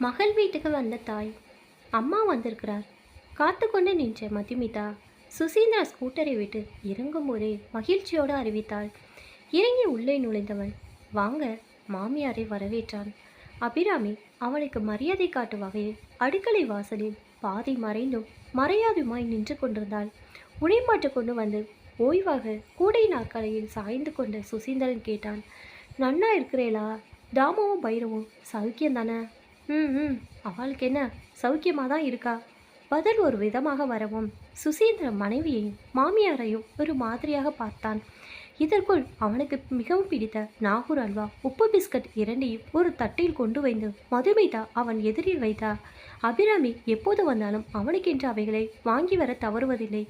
மகள் வீட்டுக்கு வந்த தாய். அம்மா வந்திருக்கிறார். காத்து கொண்டு நின்ற மதுமிதா சுசீந்திரா ஸ்கூட்டரை விட்டு இறங்கும்போதே மகிழ்ச்சியோடு அறிவித்தாள். இறங்கி உள்ளே நுழைந்தவன், வாங்க, மாமியாரை வரவேற்றான். அபிராமி அவனுக்கு மரியாதை காட்டும் வகையில் அடுக்களை வாசலில் பாதி மறைந்தும் மறையாதுமாய் நின்று கொண்டிருந்தாள். உடைமாட்டு கொண்டு வந்து ஓய்வாக கூடை நாற்காலியில் சாய்ந்து கொண்ட சுசீந்திரன் கேட்டான், நன்னா இருக்கிறேளா? தாமுவும் பைரவும் சௌக்கியம் தானே? ம், அவளுக்கு என்ன, சௌக்கியமாக தான் இருக்கா. பதில் ஒரு விதமாக வரவும் சுசீந்திரன் மனைவியையும் மாமியாரையும் ஒரு மாதிரியாக பார்த்தான். இதற்குள் அவனுக்கு மிகவும் பிடித்த நாகூர் அல்வா, உப்பு பிஸ்கட் இரண்டையும் ஒரு தட்டில் கொண்டு வந்து மதுமிதா அவன் எதிரில் வைத்தா. அபிராமி எப்போது வந்தாலும் அவனுக்கென்று அவைகளை வாங்கி வர தவறுவதில்லை.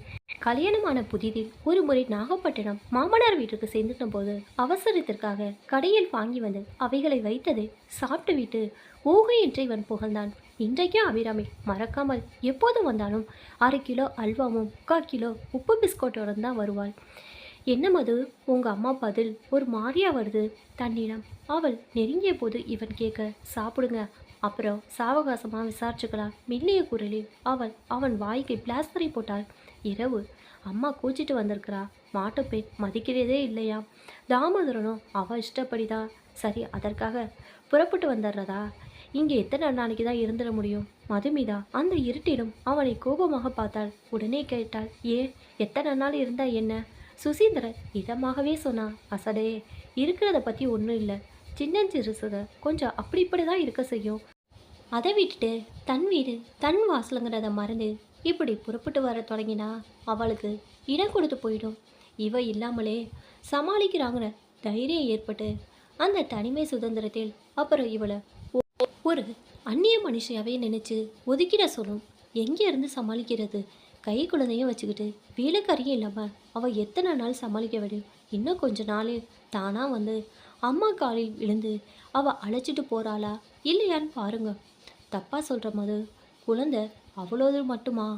கல்யாணமான புதிதில் ஒரு முறை நாகப்பட்டினம் மாமனார் வீட்டுக்கு சென்றிருந்த போது அவசரத்திற்காக கடையில் வாங்கி வந்து அவைகளை வைத்ததை சாப்பிட்டுவிட்டு ஊகை என்று இவன் புகழ்ந்தான். இன்றைக்கும் அபிராமி மறக்காமல் எப்போது வந்தாலும் 1/2 கிலோ அல்வாவும் 3/4 கிலோ உப்பு பிஸ்கட்டோடு தான் வருவாள். என்ன மது, உங்கள் அம்மா பதில் ஒரு மாறியா வருது தன்னிடம். அவள் நெருங்கிய போது இவன் கேட்க, சாப்பிடுங்க, அப்புறம் சாவகாசமாக விசாரிச்சுக்கலாம் மெல்லிய குரலில் அவன் வாய்க்கு பிளாஸ்டரை போட்டாள். இரவு அம்மா கூச்சிட்டு வந்திருக்கிறா. மாட்டுப்பெண் மதிக்கிறதே இல்லையா? தாமோதரனும் அவள் இஷ்டப்படிதான். சரி, அதற்காக புறப்பட்டு வந்துடுறதா? இங்கே எத்தனை நாளைக்கு தான் இருந்துட முடியும்? மதுமிதா அந்த இருட்டிலும் அவனை கோபமாக பார்த்தாள். உடனே கேட்டாள், ஏன், எத்தனை நாள் இருந்தா என்ன? சுசீந்திரன் இதமாகவே சொன்னான், அசடே, இருக்கிறத பற்றி ஒன்றும் இல்லை, சின்னஞ்சிறுசுக கொஞ்சம் அப்படி இப்படி தான் இருக்க செய்யும். அதை விட்டுட்டு தன் வீடு தன் வாசலுங்கிறத மறந்து இப்படி புறப்பட்டு வர தொடங்கினா அவளுக்கு இடம் கொடுத்து போயிடும். இவ இல்லாமலே சமாளிக்கிறாங்கிற தைரியம் ஏற்பட்டு அந்த தனிமை சுதந்திரத்தில் அப்புறம் இவளை ஒரு அந்நிய மனுஷியாவே நினச்சி ஒதுக்கிட சொல்லும். எங்கேருந்து சமாளிக்கிறது? கை குழந்தையும் வச்சுக்கிட்டு வேலைக்காரியும் இல்லாமல் அவள் எத்தனை நாள் சமாளிக்க முடியும்? இன்னும் கொஞ்ச நாளில் தானாக வந்து அம்மா காலில் விழுந்து அவள் அழைச்சிட்டு போகிறாளா இல்லையான்னு பாருங்க. தப்பாக சொல்கிற போது குழந்தை அவ்வளோது மட்டுமா?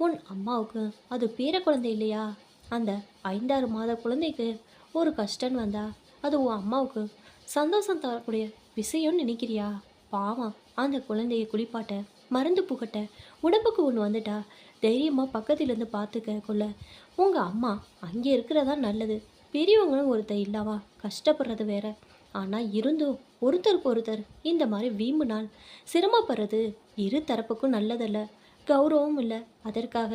உன் அம்மாவுக்கு அது பேர குழந்தை இல்லையா? அந்த 5-6 மாத குழந்தைக்கு ஒரு கஷ்டம் வந்தா அது உன் அம்மாவுக்கு சந்தோஷம் தரக்கூடிய விஷயம்னு நினைக்கிறியா? பாவம், அந்த குழந்தையை குளிப்பாட்ட மருந்து புகட்ட உடம்புக்கு ஒன்று வந்துட்டா தைரியமாக பக்கத்துலேருந்து பார்த்துக்க கொள்ள உங்கள் அம்மா அங்கே இருக்கிறதா நல்லது. பெரியவங்களும் ஒருத்தர் இல்லாவா கஷ்டப்படுறது வேற. ஆனால் இருந்தும் ஒருத்தருக்கு ஒருத்தர் இந்த மாதிரி வீம்பு நாள் சிரமப்படுறது இரு தரப்புக்கும் நல்லதல்ல, கௌரவம் இல்லை. அதற்காக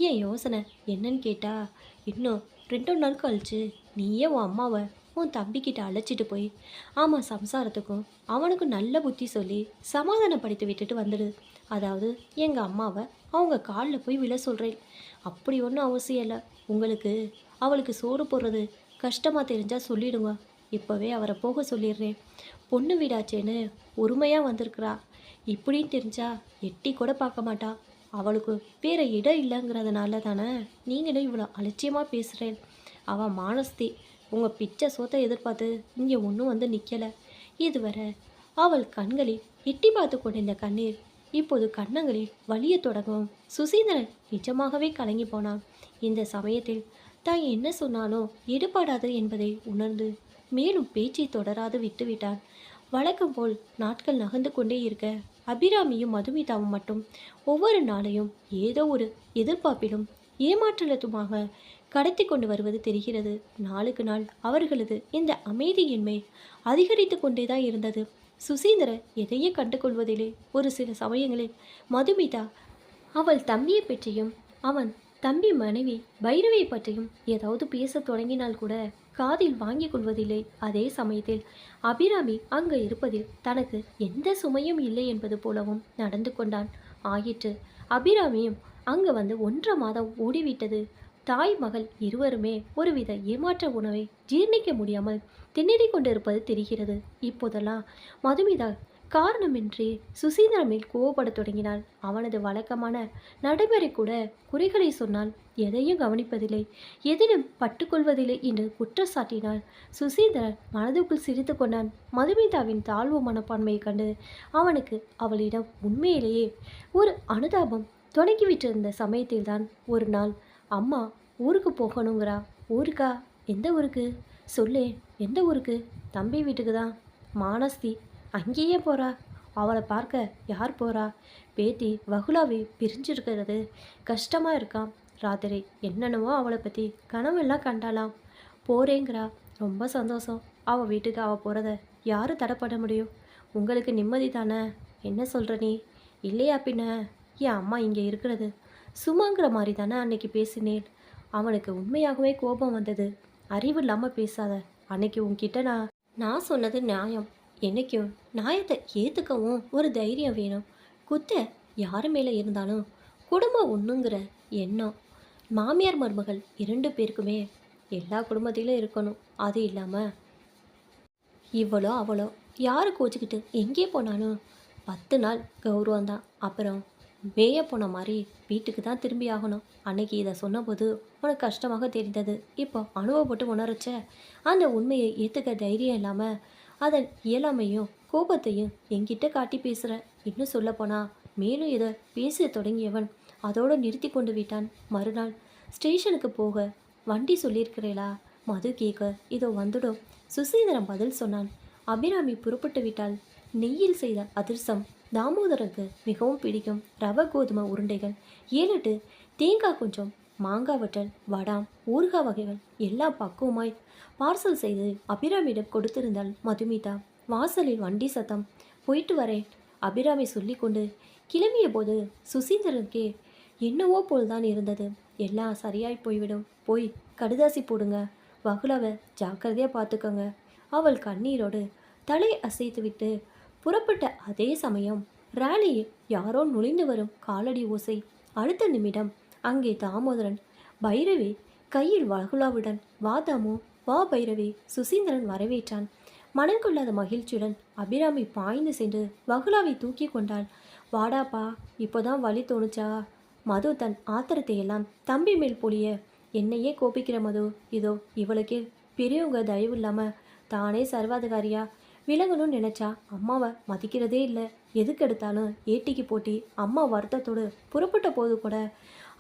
என் யோசனை என்னன்னு கேட்டால், இன்னும் 2 நாள் கழிச்சு நீயே உன் அம்மாவை உன் தம்பிக்கிட்ட அழைச்சிட்டு போய் ஆமாம் சம்சாரத்துக்கும் அவனுக்கும் நல்ல புத்தி சொல்லி சமாதானப்படுத்தி விட்டுட்டு வந்துடு. அதாவது எங்கள் அம்மாவை அவங்க காலில் போய் விழ சொல்கிறேன். அப்படி ஒன்றும் அவசியம் இல்லை. அவளுக்கு சோறு போடுறது கஷ்டமாக தெரிஞ்சால் சொல்லிடுங்க. இப்போவே அவரை போக சொல்லிடுறேன். பொண்ணு வீடாச்சேன்னு உரிமையாக வந்திருக்கிறா. இப்படின்னு தெரிஞ்சா எட்டி கூட பார்க்க மாட்டா. அவளுக்கு வேறு இடம் இல்லைங்கிறதுனால தானே நீங்களே இவ்வளோ அலட்சியமாக பேசுகிறேன். அவள் மானஸ்தி. உங்கள் பிச்சை சோத்தை எதிர்பார்த்து இங்கே ஒன்றும் வந்து நிற்கலை. இதுவரை அவள் கண்களில் எட்டி பார்த்து கொண்டிருந்த கண்ணீர் இப்போது கன்னங்களில் வலிய தொடங்கும். சுசீந்திரன் நிஜமாகவே கலங்கி போனான். இந்த சமயத்தில் தான் என்ன சொன்னாலும் எடுபடாது என்பதை உணர்ந்து மேலும் பேச்சை தொடராது விட்டுவிட்டான். வழக்கம் போல் நாட்கள் நகர்ந்து கொண்டே இருக்க அபிராமியும் மதுமிதாவும் மட்டும் ஒவ்வொரு நாளையும் ஏதோ ஒரு எதிர்பார்ப்பிலும் ஏமாற்றலுமாக கடத்தி கொண்டு வருவது தெரிகிறது. நாளுக்கு நாள் அவர்களது இந்த அமைதியின்மை அதிகரித்து கொண்டே தான் இருந்தது. சுசீந்திரன் எதையே கண்டுகொள்வதிலே ஒரு சில சமயங்களில் மதுமிதா அவள் தம்பியை பற்றியும் அவன் தம்பி மனைவி பைரவை பற்றியும் ஏதாவது பேச தொடங்கினால் கூட காதில் வாங்கி கொள்வதில்லை. அதே சமயத்தில் அபிராமி அங்கு இருப்பதில் தனக்கு எந்த சுமையும் இல்லை என்பது போலவும் நடந்து கொண்டான். ஆயிற்று. அபிராமியும் அங்கு வந்து 1.5 மாதம் ஓடிவிட்டது. தாய் மகள் இருவருமே ஒருவித ஏமாற்ற உணவை ஜீர்ணிக்க முடியாமல் திணறிக் கொண்டிருப்பது தெரிகிறது. இப்போதெல்லாம் மதுமிதா காரணமின்றி சுசீந்திரன் மேல் கோவப்படத் தொடங்கினாள். அவனது வழக்கமான நடைமுறை கூட குறைகளை சொன்னால் எதையும் கவனிப்பதில்லை, எதிலும் பட்டுக்கொள்வதில்லை என்று குற்றச்சாட்டினாள். சுசீந்திரன் மனதுக்குள் சிரித்து கொண்டான். மதுமிதாவின் தாழ்வு மனப்பான்மையை கண்டு அவனுக்கு அவளிடம் உண்மையிலேயே ஒரு அனுதாபம் தொடங்கிவிட்டிருந்த சமயத்தில்தான் ஒரு நாள், அம்மா ஊருக்கு போகணுங்கிறா. ஊருக்கா? எந்த ஊருக்கு? சொல்லே. எந்த ஊருக்கு? தம்பி வீட்டுக்கு தான். மானஸ்தி அங்கேயே போகிறா. அவளை பார்க்க யார் போகிறா? பேத்தி வகுலாவை பிரிஞ்சிருக்கிறது கஷ்டமாக இருக்காம். ராத்திரி என்னென்னவோ அவளை பற்றி கனவெல்லாம் கண்டாலாம். போகிறேங்கிறா. ரொம்ப சந்தோஷம். அவள் வீட்டுக்கு அவள் போகிறத யார் தடை பண்ண முடியும்? உங்களுக்கு நிம்மதி தானே? என்ன சொல்கிற நீ? இல்லையா பின்ன? என் அம்மா இங்கே இருக்கிறது சும்மாங்கிற மாதிரி தானே அன்னைக்கு பேசினேன். அவனுக்கு உண்மையாகவே கோபம் வந்தது. அறிவு இல்லாமல் பேசாத. அன்னைக்கு உன்கிட்ட நான் சொன்னது நியாயம். என்னைக்கும் நியாயத்தை ஏற்றுக்கவும் ஒரு தைரியம் வேணும். குத்த யார் மேலே இருந்தாலும் குடும்பம் ஒன்றுங்கிற எண்ணம் மாமியார் மருமகள் 2 பேருக்குமே எல்லா குடும்பத்திலும் இருக்கணும். அது இல்லாமல் இவ்வளோ அவளோ யார் கோச்சிக்கிட்டு எங்கே போனாலும் 10 நாள் கௌரவம்தான். அப்புறம் மேய போன மாதிரி வீட்டுக்கு தான் திரும்பி ஆகணும். அன்னைக்கு இதை சொன்னபோது உனக்கு கஷ்டமாக தெரிந்தது. இப்போ அனுபவப்பட்டு உணர்ச்ச அந்த உண்மையை ஏற்றுக்க தைரியம் இல்லாமல் அதன் இயலாமையும் கோபத்தையும் என்கிட்ட காட்டி பேசுகிற. இன்னும் சொல்லப்போனா மேலும் இதை பேச தொடங்கியவன் அதோடு நிறுத்தி கொண்டு விட்டான். மறுநாள் ஸ்டேஷனுக்கு போக வண்டி சொல்லியிருக்கிறேளா? மது கேட்க இதோ வந்துடும். சுசீந்திரம் பதில் சொன்னான். அபிராமி புறப்பட்டு விட்டாள். நெய்யில் செய்த அதிர்சம் தாமோதரனுக்கு மிகவும் பிடிக்கும். ரவை கோதுமை உருண்டைகள் 7-8 தேங்காய் கொஞ்சம் மாங்காய் வற்றல் வடாம் ஊறுகாய் வகைகள் எல்லாம் பக்குவமாய் பார்சல் செய்து அபிராமியிடம் கொடுத்திருந்தாள் மதுமிதா. வாசலில் வண்டி சத்தம். போயிட்டு வரேன் அபிராமி சொல்லி கொண்டு கிளம்பிய போது சுசீந்திரனுக்கே என்னவோ போல்தான் இருந்தது. எல்லாம் சரியாய் போய்விடும். போய் கடுதாசி போடுங்க. வகுலாவை ஜாக்கிரதையாக பார்த்துக்கோங்க. அவள் கண்ணீரோடு தலை அசைத்துவிட்டு புறப்பட்ட அதே சமயம் ராலியில் யாரோ நுழைந்து வரும் காலடி ஓசை. அடுத்த நிமிடம் அங்கே தாமோதரன் பைரவி கையில் வகுலாவுடன். வா தாமு, வா பைரவி. சுசீந்திரன் வரவேற்றான். மனம் கொள்ளாத மகிழ்ச்சியுடன் அபிராமி பாய்ந்து சென்று வகுலாவை தூக்கி கொண்டாள். வாடாப்பா, இப்போதான் வழி தோணுச்சா? மது தன் ஆத்திரத்தை எல்லாம் தம்பி மேல் பொழிய, என்னையே கோபிக்கிற மது. இதோ இவளுக்கே பெரியவங்க தயவு இல்லாமல் தானே சர்வாதிகாரியா விலகணும்னு நினச்சா அம்மாவை மதிக்கிறதே இல்லை. எதுக்கு எடுத்தாலும் ஏட்டிக்கு போட்டி. அம்மா வருத்தத்தோடு புறப்பட்ட போது கூட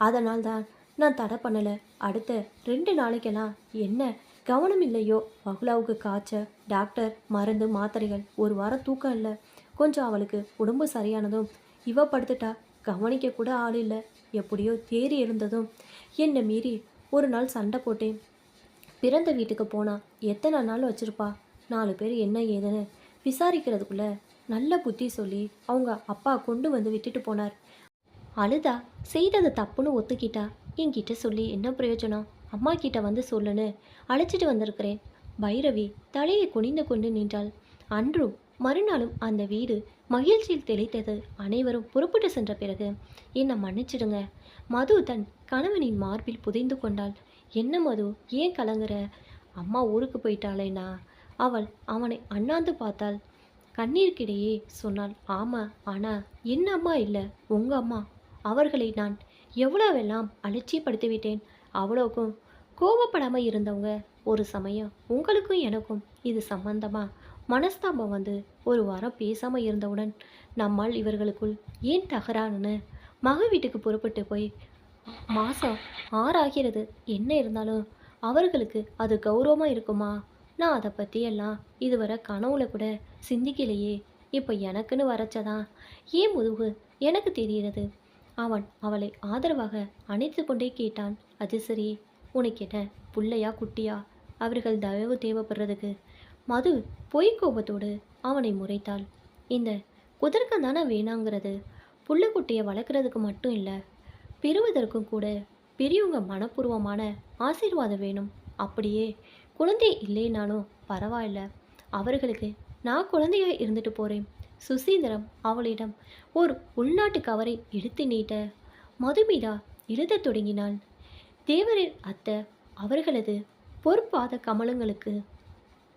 அதனால் தான் நான் தடை பண்ணலை. அடுத்த 2 நாளைக்கெல்லாம் என்ன கவனம் இல்லையோ? வகுலாவுக்கு காய்ச்சல், டாக்டர், மருந்து, மாத்திரைகள். 1 வாரம் தூக்கம் இல்லை. கொஞ்சம் அவளுக்கு உடம்பு சரியானதும் இவ படுத்துட்டா. கவனிக்க கூட ஆள் இல்லை. எப்படியோ தேறி எழுந்ததும் என்னை மீறி ஒரு நாள் சண்டை போட்டேன். பிறந்த வீட்டுக்கு போனா எத்தனை நாள் வச்சுருப்பா? 4 பேர் என்ன ஏதுன்னு விசாரிக்கிறதுக்குள்ள நல்ல புத்தி சொல்லி அவங்க அப்பா கொண்டு வந்து விட்டுட்டு போனார். அழுதா செய்தது தப்புன்னு ஒத்துக்கிட்டா. என்கிட்ட சொல்லி என்ன பிரயோஜனம்? அம்மா கிட்ட வந்து சொல்லுன்னு அழைச்சிட்டு வந்திருக்கிறேன். பைரவி தலையை குனிந்து கொண்டு நின்றாள். அன்றும் மறுநாளும் அந்த வீடு மகிழ்ச்சியில் தெளித்தது. அனைவரும் புறப்பட்டு சென்ற பிறகு என்னை மன்னிச்சிடுங்க. மது தன் கணவனின் மார்பில் புதைந்து கொண்டாள். என்ன மது, ஏன் கலங்குற? அம்மா ஊருக்கு போயிட்டாளேனா? அவள் அவனை அண்ணாந்து பார்த்தாள். கண்ணீருக்கிடையே சொன்னாள். ஆமாம், ஆனால் என் அம்மா இல்லை, உங்கள் அம்மா. அவர்களை நான் எவ்வளவெல்லாம் அலட்சியப்படுத்தி விட்டேன். அவ்வளோக்கும் கோபப்படாமல் இருந்தவங்க ஒரு சமயம் உங்களுக்கும் எனக்கும் இது சம்பந்தமாக மனஸ்தாபம் வந்து 1 வாரம் பேசாமல் இருந்தவுடன் நம்மால் இவர்களுக்குள் ஏன் தகராறுன்னு மக வீட்டுக்கு புறப்பட்டு போய் மாதம் 6 ஆகிறது. என்ன இருந்தாலும் அவர்களுக்கு அது கௌரவமாக இருக்குமா? நான் அதை பற்றியெல்லாம் இதுவரை கனவுல கூட சிந்திக்கலையே. இப்போ எனக்குன்னு வரச்சதான் ஏன் முதுகு எனக்கு தெரிகிறது. அவன் அவளை ஆதரவாக அணைத்து கொண்டே கேட்டான். அது சரி, உனக்கு என்ன புள்ளையா குட்டியா? அவர்கள் தயவு தேவைப்படுறதுக்கு. மது பொய் கோபத்தோடு அவனை முறைத்தாள். இந்த குதர்க்கம் தானே வேணாங்கிறது. புள்ளக்குட்டியை வளர்க்குறதுக்கு மட்டும் இல்லை, பெறுவதற்கும் கூட பெரியவங்க மனப்பூர்வமான ஆசீர்வாதம் வேணும். அப்படியே குழந்தை இல்லைனாலும் பரவாயில்ல, அவர்களுக்கு நான் குழந்தையாக இருந்துட்டு போகிறேன். சுசீந்திரம் அவளிடம் ஒரு உள்நாட்டு கவரை எடுத்து நீட்ட மதுமிதா எழுதத் தொடங்கினாள். தேவரின் அத்தை அவர்களது பொற்பாத கமலங்களுக்கு